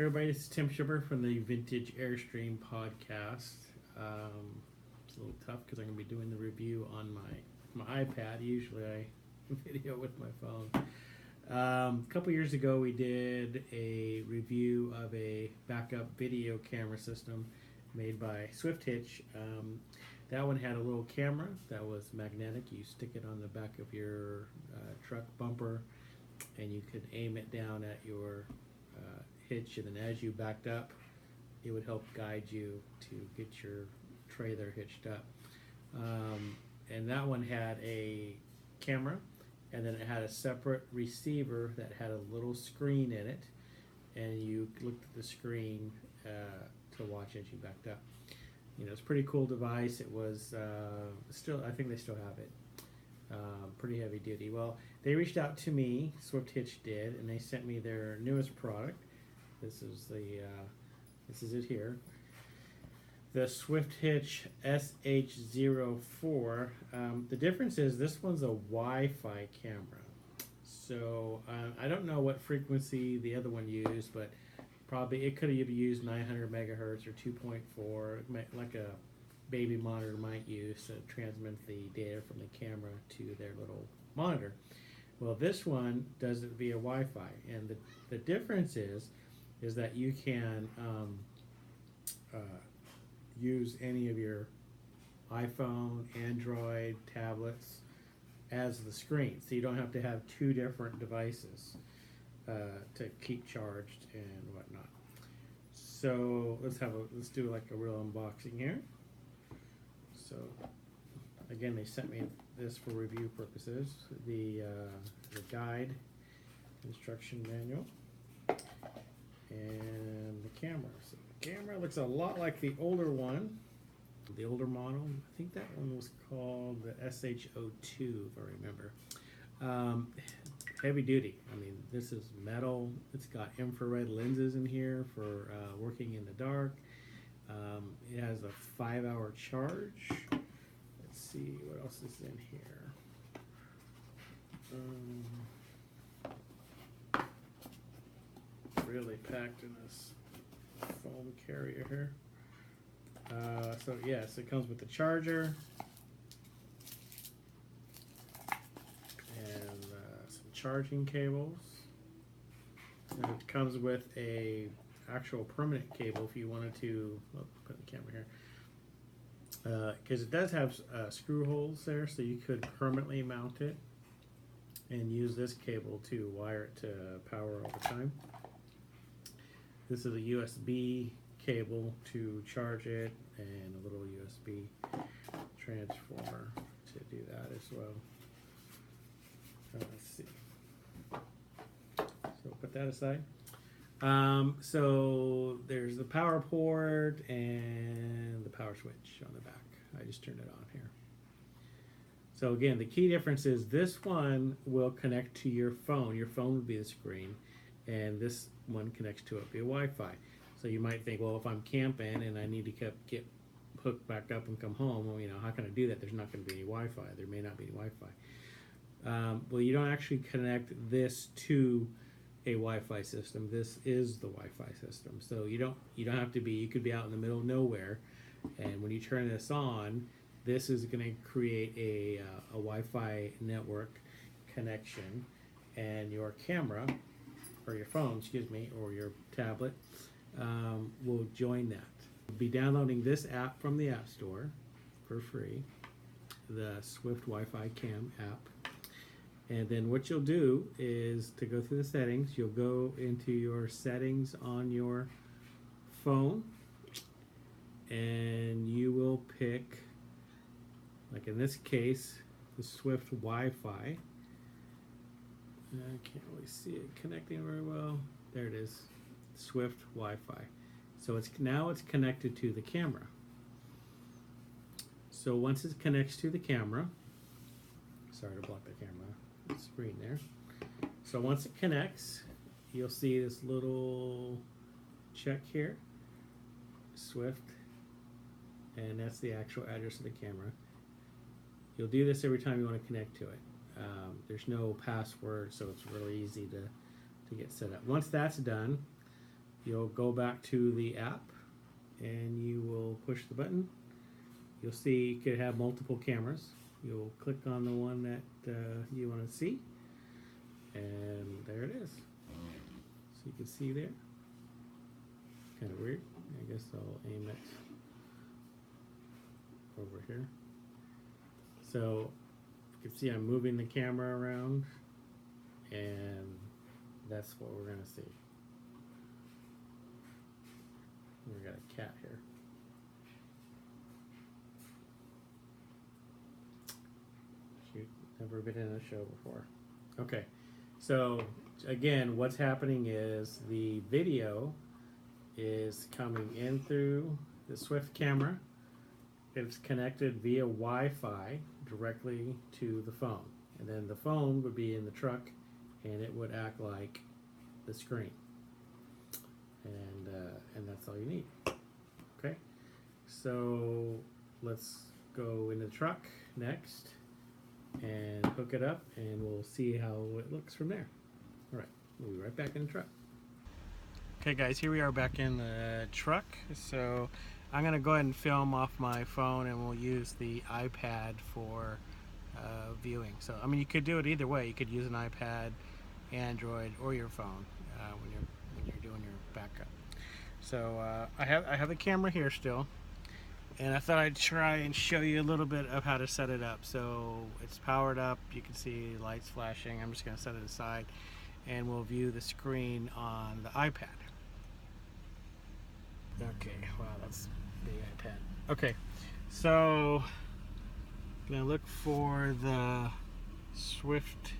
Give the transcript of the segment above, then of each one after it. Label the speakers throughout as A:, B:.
A: Everybody, this is Tim Schipper from the Vintage Airstream podcast. It's a little tough because I'm going to be doing the review on my iPad. Usually I video with my phone. A couple years ago we did a review of a backup video camera system made by Hitch. That one had a little camera that was magnetic. You stick it on the back of your truck bumper and you could aim it down at your hitch, and then as you backed up it would help guide you to get your trailer hitched up. And that one had a camera, and then it had a separate receiver that had a little screen in it, and you looked at the screen to watch as you backed up. You know, it's a pretty cool device. It was still, I think they still have it. Pretty heavy duty. Well, they reached out to me, Hitch did, and they sent me their newest product. This is it here. The Hitch SH04. The difference is this one's a Wi-Fi camera. So I don't know what frequency the other one used, but probably it could have used 900 megahertz or 2.4, like a baby monitor might use to transmit the data from the camera to their little monitor. Well, this one does it via Wi-Fi, and the difference is that you can use any of your iPhone, Android, tablets as the screen, so you don't have to have two different devices to keep charged and whatnot. So let's do like a real unboxing here. So again, they sent me this for review purposes. The guide, instruction manual, and the camera. So the camera looks a lot like the older one, the older model. I think that one was called the SH02, if I remember. Heavy duty. I mean, this is metal. It's got infrared lenses in here for working in the dark. It has a 5-hour charge. Let's see what else is in here. Really packed in this foam carrier here. So yes, it comes with the charger and some charging cables. And it comes with a actual permanent cable if you wanted to put the camera here, because it does have screw holes there, so you could permanently mount it and use this cable to wire it to power over time. This is a USB cable to charge it, and a little USB transformer to do that as well. Let's see. So put that aside. So there's the power port and the power switch on the back. I just turned it on here. So again, the key difference is this one will connect to your phone. Your phone would be the screen, and this one connects to it via Wi-Fi. So you might think, well, if I'm camping and I need to get hooked back up and come home, well, you know, how can I do that? There's not going to be any Wi-Fi. There may not be any Wi-Fi. Well, you don't actually connect this to a Wi-Fi system. This is the Wi-Fi system. So you don't have to be. You could be out in the middle of nowhere, and when you turn this on, this is going to create a Wi-Fi network connection, and your camera, or your phone, excuse me, or your tablet will join that. We'll be downloading this app from the App Store for free, the Swift Wi-Fi Cam app. And then what you'll do is to go through the settings, you'll go into your settings on your phone, and you will pick, like in this case, the Swift Wi-Fi. I can't really see it connecting very well. There it is, Swift Wi-Fi. So now it's connected to the camera. So once it connects to the camera, sorry to block the camera screen there. So once it connects, you'll see this little check here, Swift, and that's the actual address of the camera. You'll do this every time you want to connect to it. There's no password, so it's really easy to get set up. Once that's done, you'll go back to the app and you will push the button. You'll see you could have multiple cameras. You'll click on the one that you want to see, and there it is. So you can see there. Kind of weird. I guess I'll aim it over here. So you can see I'm moving the camera around, and that's what we're going to see. We got a cat here. Shoot, never been in a show before. Okay, so again, what's happening is the video is coming in through the Swift camera. It's connected via Wi-Fi directly to the phone, and then the phone would be in the truck, and it would act like the screen, and that's all you need. Okay, so let's go in the truck next and hook it up, and we'll see how it looks from there. All right, we'll be right back in the truck. Okay guys, here we are back in the truck. So I'm going to go ahead and film off my phone, and we'll use the iPad for viewing. So I mean, you could do it either way. You could use an iPad, Android, or your phone when you're doing your backup. So I have the camera here still, and I thought I'd try and show you a little bit of how to set it up. So it's powered up. You can see lights flashing. I'm just going to set it aside, and we'll view the screen on the iPad. Okay, wow, that's a big iPad. Okay, so I'm gonna look for the Swift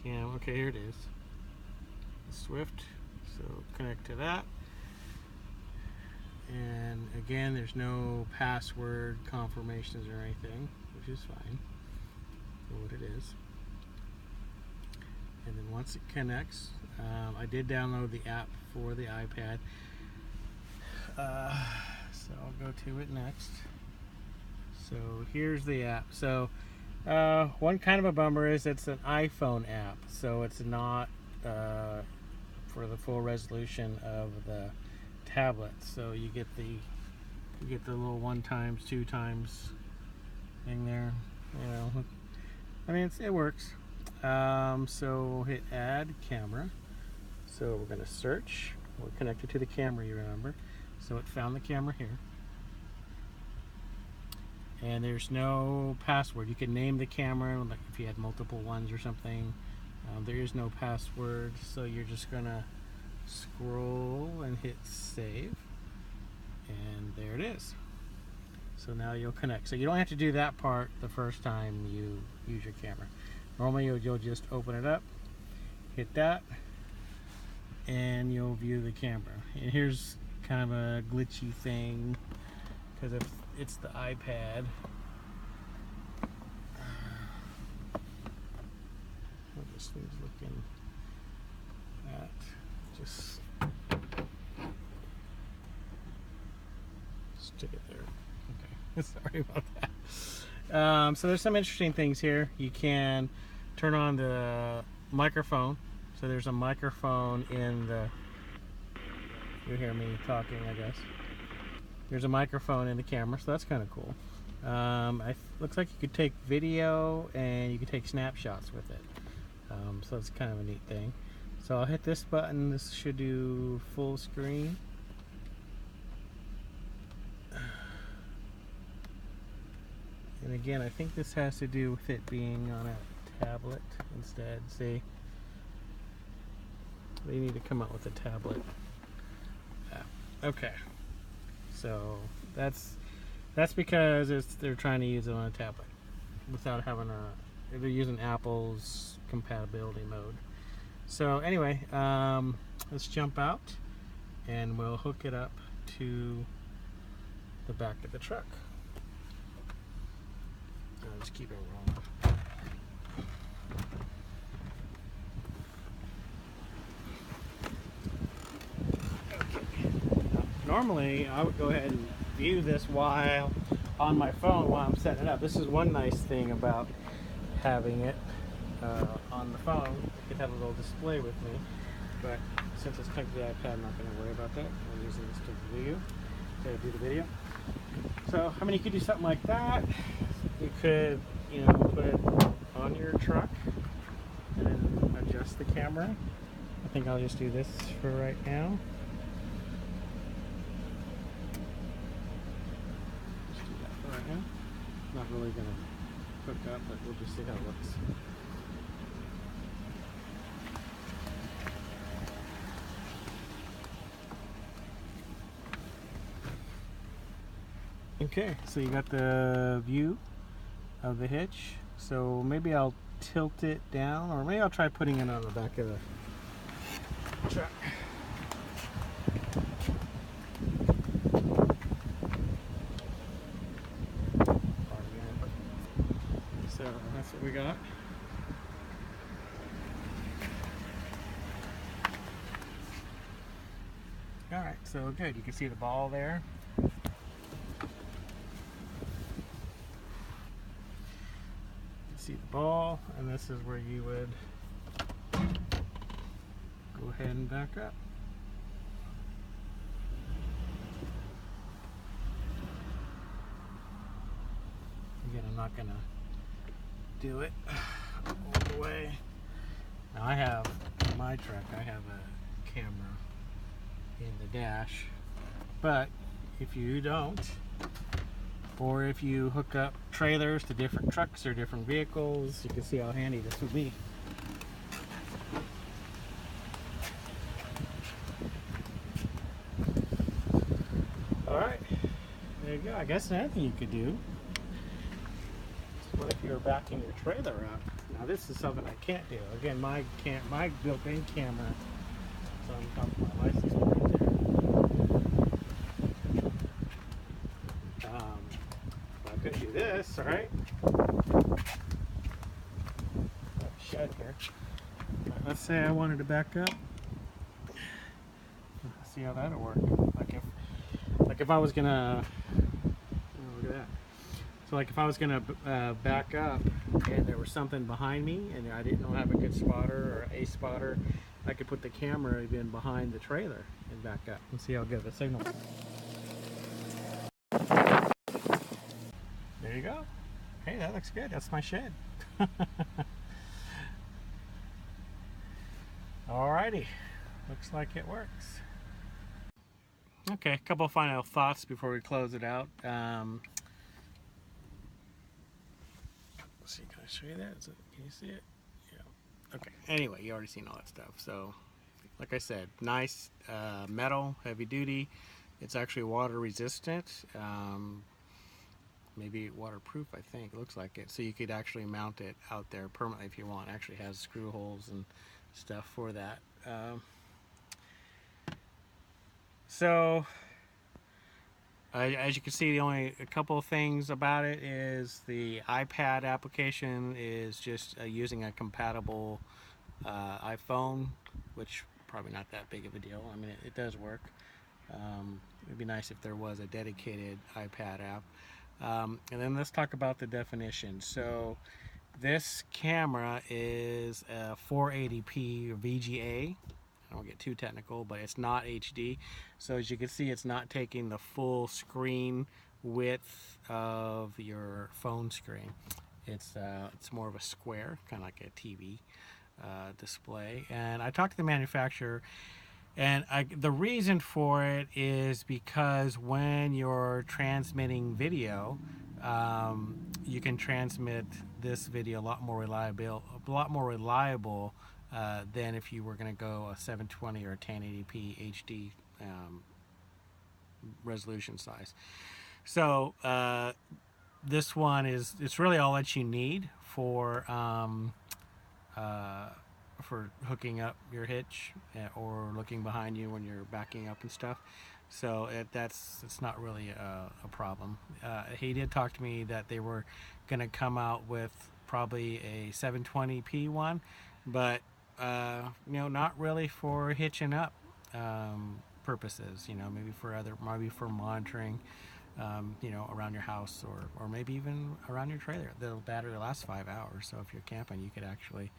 A: cam. Okay, here it is. The Swift. So connect to that. And again, there's no password confirmations or anything, which is fine for what it is. And then once it connects, I did download the app for the iPad. So I'll go to it next. So here's the app. So one kind of a bummer is it's an iPhone app, so it's not for the full resolution of the tablet. So you get the little 1x, 2x thing there. You know, I mean it works. So we'll hit add camera. So we're going to search. We're connected to the camera, you remember. So it found the camera here. And there's no password. You can name the camera, like if you had multiple ones or something. There is no password, so you're just gonna scroll and hit save. And there it is. So now you'll connect. So you don't have to do that part the first time you use your camera. Normally you'll just open it up, hit that, and you'll view the camera. And here's kind of a glitchy thing, because if it's the iPad, what this thing's looking at, just stick it there. Okay, sorry about that. So there's some interesting things here. You can turn on the microphone. So there's a microphone in the, you hear me talking, I guess. There's a microphone in the camera, so that's kind of cool. Looks like you could take video and you could take snapshots with it. So that's kind of a neat thing. So I'll hit this button. This should do full screen. And again, I think this has to do with it being on a tablet instead. See, they need to come out with a tablet. Okay, so that's because they're trying to use it on a tablet without having they're using Apple's compatibility mode. So anyway, let's jump out and we'll hook it up to the back of the truck. I'll just keep it rolling. Normally, I would go ahead and view this while on my phone while I'm setting it up. This is one nice thing about having it on the phone. I could have a little display with me. but since it's connected to the iPad, I'm not going to worry about that. I'm using this to do the video. So, I mean, you could do something like that. You could, you know, put it on your truck and then adjust the camera. I think I'll just do this for right now. Just do that for right now. Not really going to hook up, but we'll just see how it looks. Okay, so you got the view of the hitch. So maybe I'll tilt it down, or maybe I'll try putting it on the back of the truck. So that's what we got. Alright, so good. You can see the ball there. See the ball, and this is where you would go ahead and back up. Again, I'm not gonna do it all the way. Now I have, in my truck, I have a camera in the dash, but if you don't, or if you hook up trailers to different trucks or different vehicles, you can see how handy this would be. Alright, there you go. I guess another thing you could do is, what if you're backing your trailer up? Now this is something I can't do. Again, my built-in camera is on top of my license plate there. I could do this, right? Shed here. Let's say I wanted to back up. Let's see how that'll work. Like if I was gonna, oh, look at that. So like if I was gonna back up and there was something behind me and I didn't have a good spotter or a spotter, I could put the camera even behind the trailer and back up and see how good of a signal. There you go. Hey, that looks good. That's my shed. Alrighty. Looks like it works. Okay, a couple of final thoughts before we close it out. Let's see, can I show you that? Can you see it? Yeah. Okay. Anyway, you already seen all that stuff. So, like I said, nice metal, heavy duty. It's actually water resistant. Maybe waterproof, I think. It looks like it. So you could actually mount it out there permanently if you want. It actually has screw holes and stuff for that. So as you can see, the only a couple of things about it is the iPad application is just using a compatible iPhone, which probably not that big of a deal. I mean, it does work. It'd be nice if there was a dedicated iPad app. And then let's talk about the definition. So this camera is a 480p VGA. I don't get too technical, but it's not HD. So as you can see, it's not taking the full screen width of your phone screen. It's more of a square, kind of like a TV display. And I talked to the manufacturer, and the reason for it is because when you're transmitting video, you can transmit this video a lot more reliable than if you were going to go a 720 or a 1080p HD resolution size. So this one it's really all that you need for hooking up your hitch or looking behind you when you're backing up and stuff. So it's not really a problem. He did talk to me that they were going to come out with probably a 720p one, but not really for hitching up purposes. Maybe for monitoring, around your house or maybe even around your trailer. The battery lasts 5 hours, so if you're camping, you could actually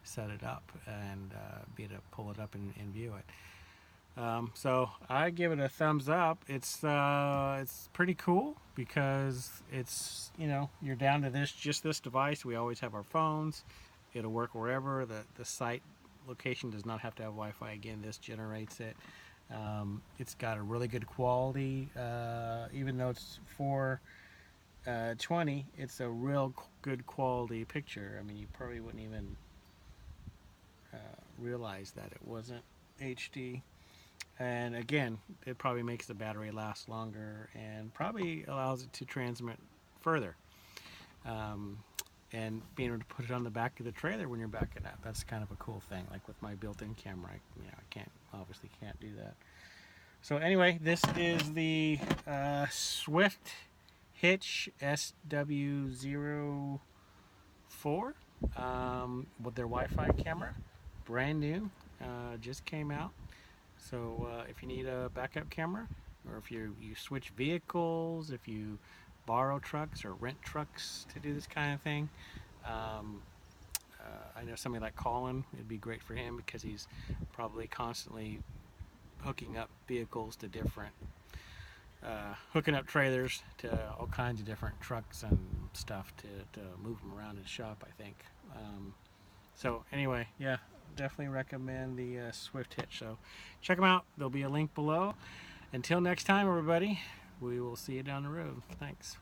A: set it up and be able to pull it up and view it. So I give it a thumbs up. It's pretty cool because it's, you know, you're down to just this device. We always have our phones. It'll work wherever. The site location does not have to have Wi-Fi. Again, this generates it. It's got a really good quality, even though it's 420. It's a real good quality picture. I mean, you probably wouldn't even realize that it wasn't HD. And again, it probably makes the battery last longer and probably allows it to transmit further. And being able to put it on the back of the trailer when you're backing up, that's kind of a cool thing. Like with my built-in camera, I obviously can't do that. So anyway, this is the Swift Hitch SH04 with their Wi-Fi camera, brand new, just came out. So if you need a backup camera, or if you switch vehicles, if you borrow trucks or rent trucks to do this kind of thing, I know somebody like Colin, it'd be great for him because he's probably constantly hooking up vehicles to different, hooking up trailers to all kinds of different trucks and stuff to move them around his shop, I think. So anyway, yeah, definitely recommend the Swift Hitch. So check them out. There'll be a link below. Until next time, everybody, we will see you down the road. Thanks.